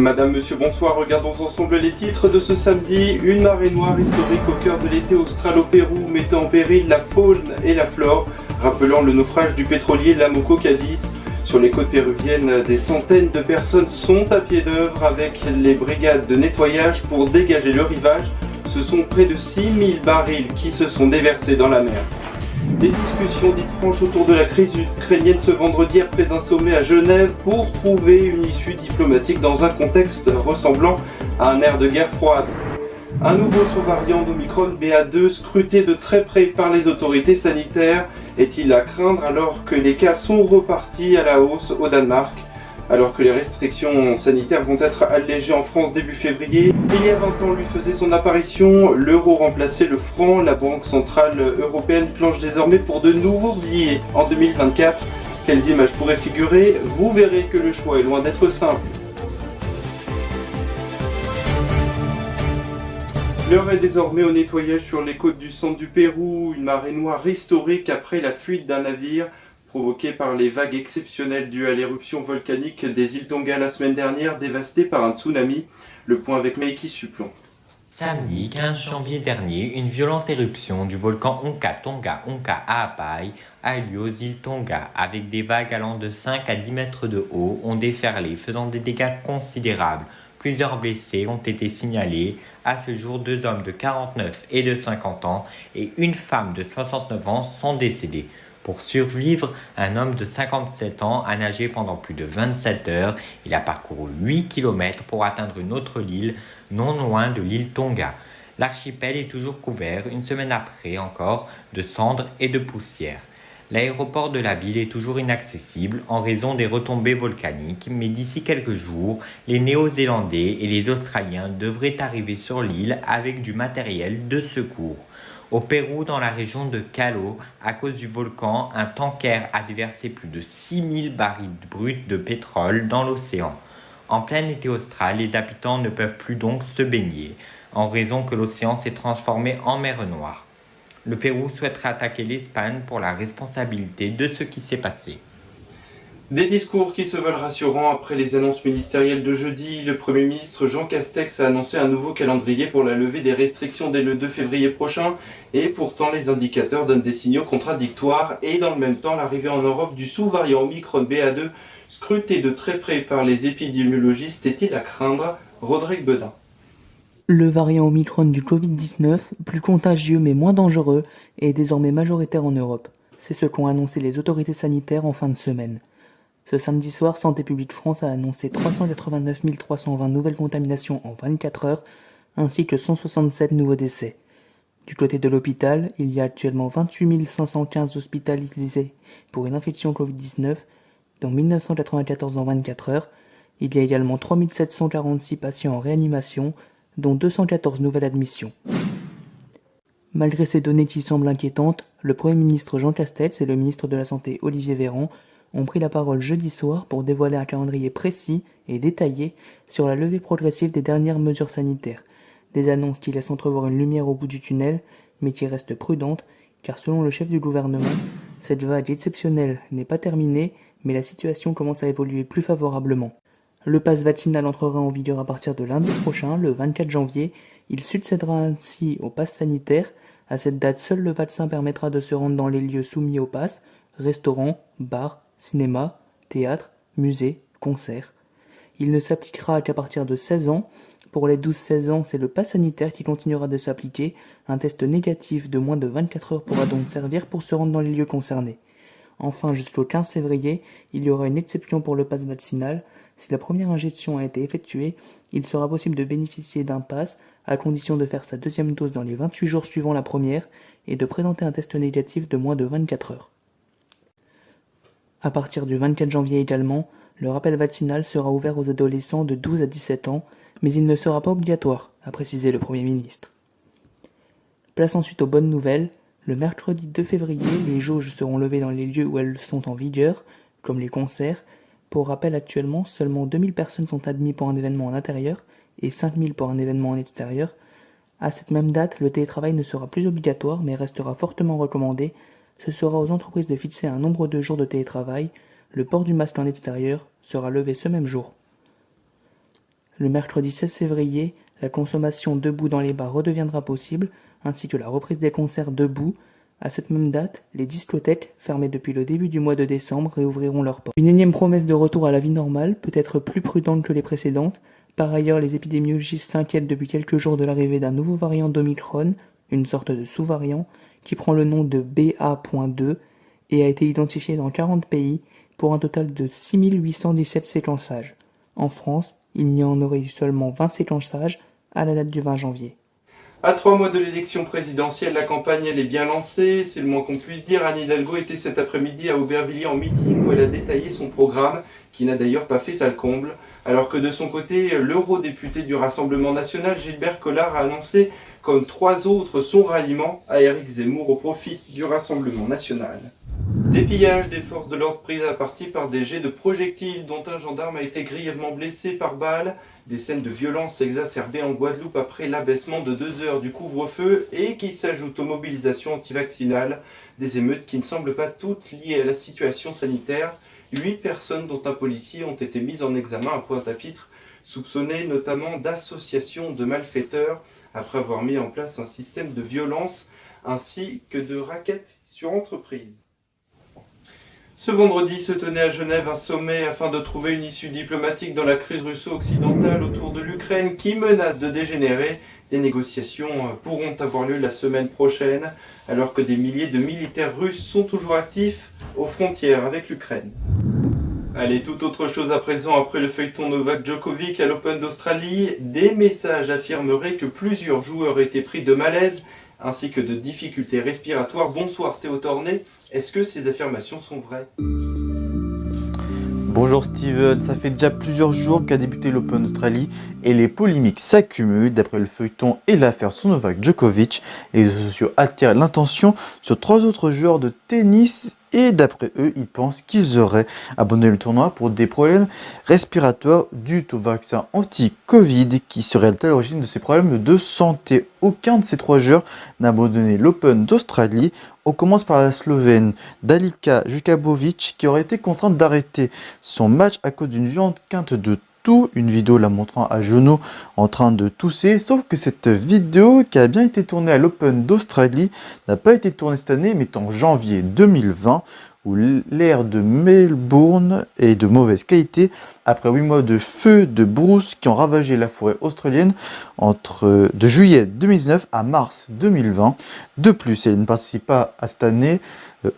Madame, monsieur, bonsoir. Regardons ensemble les titres de ce samedi. Une marée noire historique au cœur de l'été austral au Pérou, mettant en péril la faune et la flore, rappelant le naufrage du pétrolier Lamoco Cadiz. Sur les côtes péruviennes, des centaines de personnes sont à pied d'œuvre avec les brigades de nettoyage pour dégager le rivage. Ce sont près de 6000 barils qui se sont déversés dans la mer. Des discussions dites franches autour de la crise ukrainienne ce vendredi après un sommet à Genève pour trouver une issue diplomatique dans un contexte ressemblant à un air de guerre froide. Un nouveau sous-variant d'Omicron BA2 scruté de très près par les autorités sanitaires est-il à craindre alors que les cas sont repartis à la hausse au Danemark? Alors que les restrictions sanitaires vont être allégées en France début février, il y a 20 ans lui faisait son apparition, l'euro remplaçait le franc, la Banque Centrale Européenne planche désormais pour de nouveaux billets en 2024. Quelles images pourraient figurer? Vous verrez que le choix est loin d'être simple. L'heure est désormais au nettoyage sur les côtes du centre du Pérou, une marée noire historique après la fuite d'un navire provoquée par les vagues exceptionnelles dues à l'éruption volcanique des îles Tonga la semaine dernière, dévastée par un tsunami. Le point avec Meiki Suplon. Samedi 15 janvier dernier, une violente éruption du volcan Onka Tonga Onka Ha'apai a eu lieu aux îles Tonga, avec des vagues allant de 5 à 10 mètres de haut ont déferlé, faisant des dégâts considérables. Plusieurs blessés ont été signalés. À ce jour, 2 hommes de 49 et de 50 ans et une femme de 69 ans sont décédés. Pour survivre, un homme de 57 ans a nagé pendant plus de 27 heures. Il a parcouru 8 km pour atteindre une autre île, non loin de l'île Tonga. L'archipel est toujours couvert, une semaine après encore, de cendres et de poussière. L'aéroport de la ville est toujours inaccessible en raison des retombées volcaniques, mais d'ici quelques jours, les Néo-Zélandais et les Australiens devraient arriver sur l'île avec du matériel de secours. Au Pérou, dans la région de Callao, à cause du volcan, un tanker a déversé plus de 6000 barils bruts de pétrole dans l'océan. En plein été austral, les habitants ne peuvent plus donc se baigner, en raison que l'océan s'est transformé en mer Noire. Le Pérou souhaiterait attaquer l'Espagne pour la responsabilité de ce qui s'est passé. Des discours qui se veulent rassurants après les annonces ministérielles de jeudi. Le Premier ministre Jean Castex a annoncé un nouveau calendrier pour la levée des restrictions dès le 2 février prochain. Et pourtant, les indicateurs donnent des signaux contradictoires. Et dans le même temps, l'arrivée en Europe du sous-variant Omicron BA2, scruté de très près par les épidémiologistes, est-il à craindre? Rodrigue Bedin. Le variant Omicron du Covid-19, plus contagieux mais moins dangereux, est désormais majoritaire en Europe. C'est ce qu'ont annoncé les autorités sanitaires en fin de semaine. Ce samedi soir, Santé publique France a annoncé 389 320 nouvelles contaminations en 24 heures, ainsi que 167 nouveaux décès. Du côté de l'hôpital, il y a actuellement 28 515 hospitalisés pour une infection Covid-19, dont 1994 en 24 heures. Il y a également 3 746 patients en réanimation, dont 214 nouvelles admissions. Malgré ces données qui semblent inquiétantes, le Premier ministre Jean Castex et le ministre de la Santé Olivier Véran ont pris la parole jeudi soir pour dévoiler un calendrier précis et détaillé sur la levée progressive des dernières mesures sanitaires. Des annonces qui laissent entrevoir une lumière au bout du tunnel, mais qui restent prudentes, car selon le chef du gouvernement, cette vague exceptionnelle n'est pas terminée, mais la situation commence à évoluer plus favorablement. Le pass vaccinal entrera en vigueur à partir de lundi prochain, le 24 janvier. Il succédera ainsi au pass sanitaire. À cette date, seul le vaccin permettra de se rendre dans les lieux soumis au pass, restaurants, bars, cinéma, théâtre, musées, concerts. Il ne s'appliquera qu'à partir de 16 ans. Pour les 12-16 ans, c'est le pass sanitaire qui continuera de s'appliquer. Un test négatif de moins de 24 heures pourra donc servir pour se rendre dans les lieux concernés. Enfin, jusqu'au 15 février, il y aura une exception pour le pass vaccinal. Si la première injection a été effectuée, il sera possible de bénéficier d'un pass à condition de faire sa deuxième dose dans les 28 jours suivant la première et de présenter un test négatif de moins de 24 heures. À partir du 24 janvier également, le rappel vaccinal sera ouvert aux adolescents de 12 à 17 ans, mais il ne sera pas obligatoire, a précisé le Premier ministre. Place ensuite aux bonnes nouvelles. Le mercredi 2 février, les jauges seront levées dans les lieux où elles sont en vigueur, comme les concerts. Pour rappel, actuellement, seulement 2000 personnes sont admises pour un événement en intérieur et 5000 pour un événement en extérieur. À cette même date, le télétravail ne sera plus obligatoire mais restera fortement recommandé. Ce sera aux entreprises de fixer un nombre de jours de télétravail. Le port du masque en extérieur sera levé ce même jour. Le mercredi 16 février, la consommation debout dans les bars redeviendra possible, ainsi que la reprise des concerts debout. À cette même date, les discothèques, fermées depuis le début du mois de décembre, réouvriront leurs portes. Une énième promesse de retour à la vie normale, peut-être plus prudente que les précédentes. Par ailleurs, les épidémiologistes s'inquiètent depuis quelques jours de l'arrivée d'un nouveau variant d'Omicron, une sorte de sous-variant, qui prend le nom de BA.2 et a été identifié dans 40 pays pour un total de 6817 séquençages. En France, il y en aurait eu seulement 20 séquençages à la date du 20 janvier. À 3 mois de l'élection présidentielle, la campagne elle est bien lancée, c'est le moins qu'on puisse dire. Anne Hidalgo était cet après-midi à Aubervilliers en meeting où elle a détaillé son programme, qui n'a d'ailleurs pas fait sale comble. Alors que de son côté, l'eurodéputé du Rassemblement national, Gilbert Collard, a annoncé, comme 3 autres, son ralliement à Éric Zemmour au profit du Rassemblement national. Des pillages des forces de l'ordre pris à partie par des jets de projectiles dont un gendarme a été grièvement blessé par balle. Des scènes de violence exacerbées en Guadeloupe après l'abaissement de 2 heures du couvre-feu et qui s'ajoutent aux mobilisations antivaccinales. Des émeutes qui ne semblent pas toutes liées à la situation sanitaire. 8 personnes dont un policier ont été mises en examen à Pointe-à-Pitre, soupçonnées notamment d'association de malfaiteurs après avoir mis en place un système de violence ainsi que de rackets sur entreprise. Ce vendredi se tenait à Genève un sommet afin de trouver une issue diplomatique dans la crise russo-occidentale autour de l'Ukraine qui menace de dégénérer. Des négociations pourront avoir lieu la semaine prochaine alors que des milliers de militaires russes sont toujours actifs aux frontières avec l'Ukraine. Allez, tout autre chose à présent après le feuilleton Novak Djokovic à l'Open d'Australie. Des messages affirmeraient que plusieurs joueurs étaient pris de malaise ainsi que de difficultés respiratoires. Bonsoir Théo Tornet. Est-ce que ces affirmations sont vraies ? Bonjour Steven, ça fait déjà plusieurs jours qu'a débuté l'Open d'Australie et les polémiques s'accumulent d'après le feuilleton et l'affaire sur Novak Djokovic. Les réseaux sociaux attirent l'attention sur 3 autres joueurs de tennis et d'après eux, ils pensent qu'ils auraient abandonné le tournoi pour des problèmes respiratoires dus au vaccin anti-Covid qui serait à l'origine de ces problèmes de santé. Aucun de ces 3 joueurs n'a abandonné l'Open d'Australie. On commence par la Slovène Dalika Jukabovic qui aurait été contrainte d'arrêter son match à cause d'une violente quinte de toux. Une vidéo la montrant à genoux en train de tousser, sauf que cette vidéo qui a bien été tournée à l'Open d'Australie n'a pas été tournée cette année mais en janvier 2020 où l'air de Melbourne est de mauvaise qualité après 8 mois de feux de brousse qui ont ravagé la forêt australienne de juillet 2019 à mars 2020. De plus, elle ne participe pas à cette année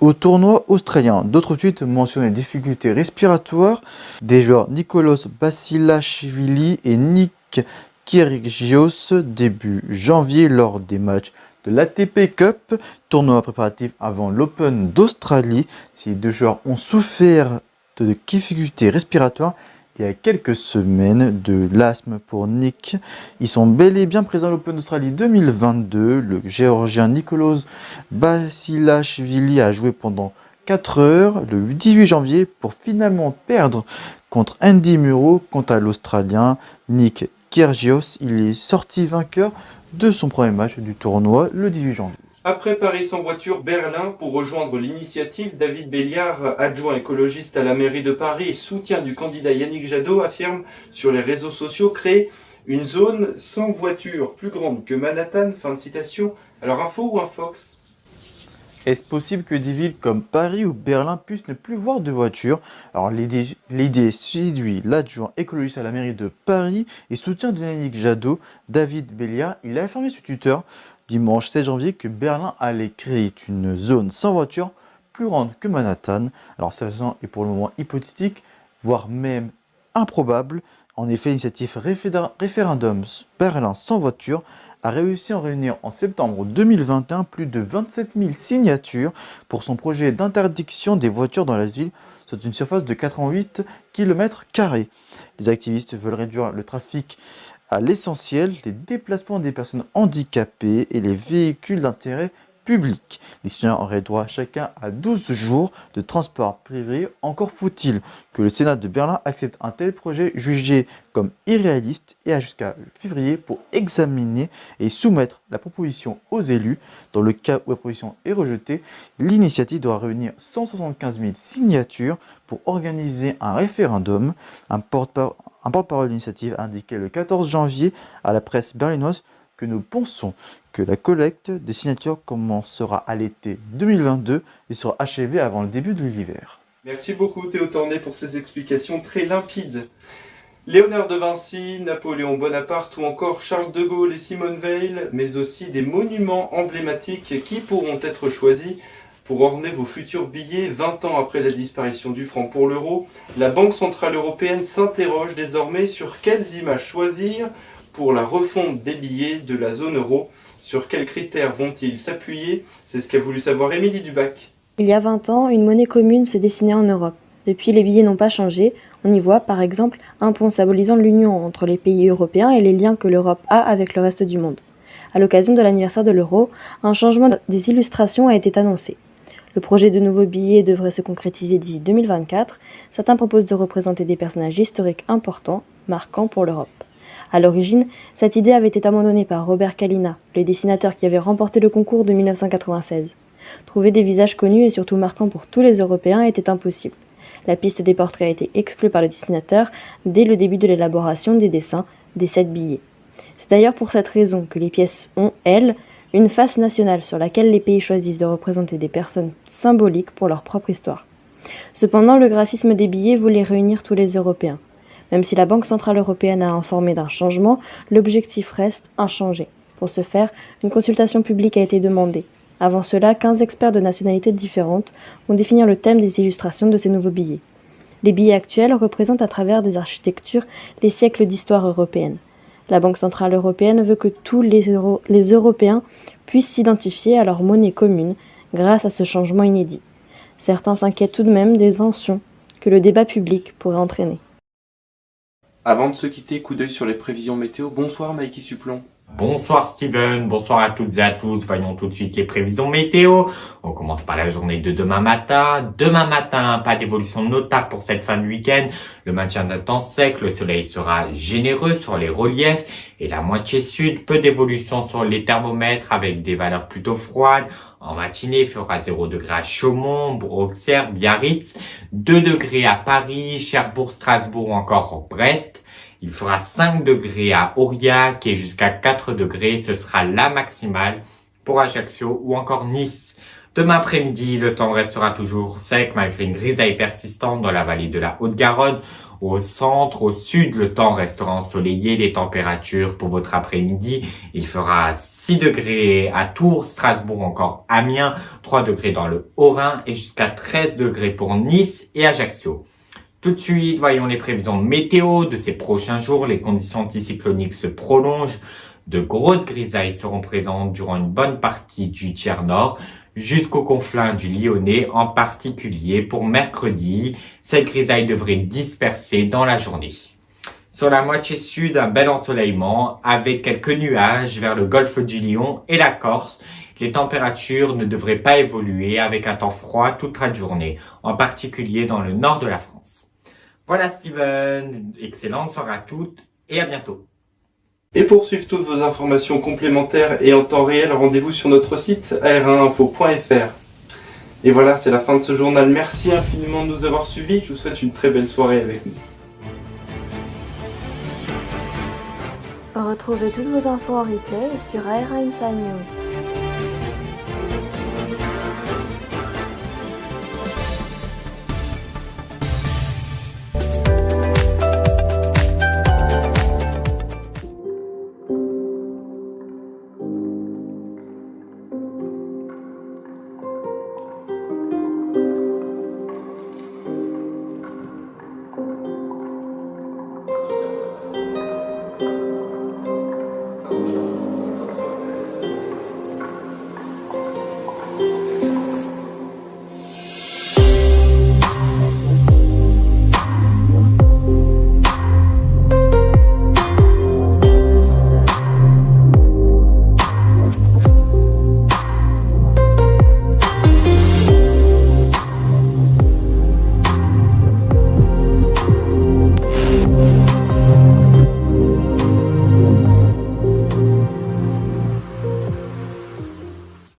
au tournoi australien. D'autres tweets mentionnent les difficultés respiratoires des joueurs Nikoloz Basilashvili et Nick Kyrgios début janvier lors des matchs de l'ATP Cup, tournoi préparatif avant l'Open d'Australie. Ces 2 joueurs ont souffert de difficultés respiratoires il y a quelques semaines, de l'asthme pour Nick. Ils sont bel et bien présents à l'Open d'Australie 2022. Le géorgien Nikoloz Basilashvili a joué pendant 4 heures le 18 janvier pour finalement perdre contre Andy Murray. Quant à l'Australien Nick Kyrgios, il est sorti vainqueur de son premier match du tournoi le 18 janvier. Après Paris sans voiture, Berlin, pour rejoindre l'initiative, David Béliard, adjoint écologiste à la mairie de Paris et soutien du candidat Yannick Jadot, affirme sur les réseaux sociaux créer une zone sans voiture plus grande que Manhattan, fin de citation. Alors info ou infox ? Est-ce possible que des villes comme Paris ou Berlin puissent ne plus voir de voitures? Alors l'idée séduit l'adjoint écologiste à la mairie de Paris et soutien de Yannick Jadot, David Béliard. Il a affirmé sur Twitter dimanche 16 janvier que Berlin allait créer une zone sans voiture plus grande que Manhattan. Alors ça est pour le moment hypothétique, voire même improbable. En effet, l'initiative référendum Berlin sans voiture a réussi à en réunir en septembre 2021 plus de 27 000 signatures pour son projet d'interdiction des voitures dans la ville sur une surface de 88 km². Les activistes veulent réduire le trafic à l'essentiel, les déplacements des personnes handicapées et les véhicules d'intérêt public. Les citoyens auraient droit chacun à 12 jours de transport privé. Encore faut-il que le Sénat de Berlin accepte un tel projet jugé comme irréaliste et a jusqu'à février pour examiner et soumettre la proposition aux élus. Dans le cas où la proposition est rejetée, l'initiative doit réunir 175 000 signatures pour organiser un référendum. Un porte-parole de l'initiative a indiqué le 14 janvier à la presse berlinoise que nous pensons que la collecte des signatures commencera à l'été 2022 et sera achevée avant le début de l'hiver. Merci beaucoup Théo Tornet pour ces explications très limpides. Léonard de Vinci, Napoléon Bonaparte ou encore Charles de Gaulle et Simone Veil, mais aussi des monuments emblématiques qui pourront être choisis pour orner vos futurs billets 20 ans après la disparition du franc pour l'euro. La Banque Centrale Européenne s'interroge désormais sur quelles images choisir pour la refonte des billets de la zone euro. Sur quels critères vont-ils s'appuyer? C'est ce qu'a voulu savoir Émilie Dubac. Il y a 20 ans, une monnaie commune se dessinait en Europe. Depuis, les billets n'ont pas changé. On y voit, par exemple, un pont symbolisant l'union entre les pays européens et les liens que l'Europe a avec le reste du monde. À l'occasion de l'anniversaire de l'euro, un changement des illustrations a été annoncé. Le projet de nouveaux billets devrait se concrétiser d'ici 2024. Certains proposent de représenter des personnages historiques importants, marquants pour l'Europe. À l'origine, cette idée avait été abandonnée par Robert Kalina, le dessinateur qui avait remporté le concours de 1996. Trouver des visages connus et surtout marquants pour tous les Européens était impossible. La piste des portraits a été exclue par le dessinateur dès le début de l'élaboration des dessins des 7 billets. C'est d'ailleurs pour cette raison que les pièces ont, elles, une face nationale sur laquelle les pays choisissent de représenter des personnes symboliques pour leur propre histoire. Cependant, le graphisme des billets voulait réunir tous les Européens. Même si la Banque Centrale Européenne a informé d'un changement, l'objectif reste inchangé. Pour ce faire, une consultation publique a été demandée. Avant cela, 15 experts de nationalités différentes vont définir le thème des illustrations de ces nouveaux billets. Les billets actuels représentent à travers des architectures les siècles d'histoire européenne. La Banque Centrale Européenne veut que tous les Européens puissent s'identifier à leur monnaie commune grâce à ce changement inédit. Certains s'inquiètent tout de même des tensions que le débat public pourrait entraîner. Avant de se quitter, coup d'œil sur les prévisions météo. Bonsoir Mikey Suplon. Bonsoir Steven, bonsoir à toutes et à tous. Voyons tout de suite les prévisions météo. On commence par la journée de demain matin. Demain matin, pas d'évolution notable pour cette fin de week-end. Le maintien d'un temps sec, le soleil sera généreux sur les reliefs et la moitié sud, peu d'évolution sur les thermomètres avec des valeurs plutôt froides. En matinée, il fera 0 degré à Chaumont, Auxerre, Biarritz, 2 degrés à Paris, Cherbourg, Strasbourg ou encore Brest. Il fera 5 degrés à Aurillac et jusqu'à 4 degrés, ce sera la maximale pour Ajaccio ou encore Nice. Demain après-midi, le temps restera toujours sec malgré une grisaille persistante dans la vallée de la Haute-Garonne. Au centre, au sud, le temps restera ensoleillé. Les températures pour votre après-midi, il fera 6 degrés à Tours, Strasbourg, encore Amiens, 3 degrés dans le Haut-Rhin et jusqu'à 13 degrés pour Nice et Ajaccio. Tout de suite, voyons les prévisions météo de ces prochains jours. Les conditions anticycloniques se prolongent. De grosses grisailles seront présentes durant une bonne partie du tiers nord jusqu'au conflent du Lyonnais, en particulier pour mercredi. Cette grisaille devrait disperser dans la journée. Sur la moitié sud, un bel ensoleillement avec quelques nuages vers le golfe du Lion et la Corse. Les températures ne devraient pas évoluer avec un temps froid toute la journée, en particulier dans le nord de la France. Voilà Steven, excellente soirée à toutes et à bientôt. Et pour suivre toutes vos informations complémentaires et en temps réel, rendez-vous sur notre site ar1info.fr. Et voilà, c'est la fin de ce journal. Merci infiniment de nous avoir suivis. Je vous souhaite une très belle soirée avec nous. Retrouvez toutes vos infos en replay sur AR Inside News.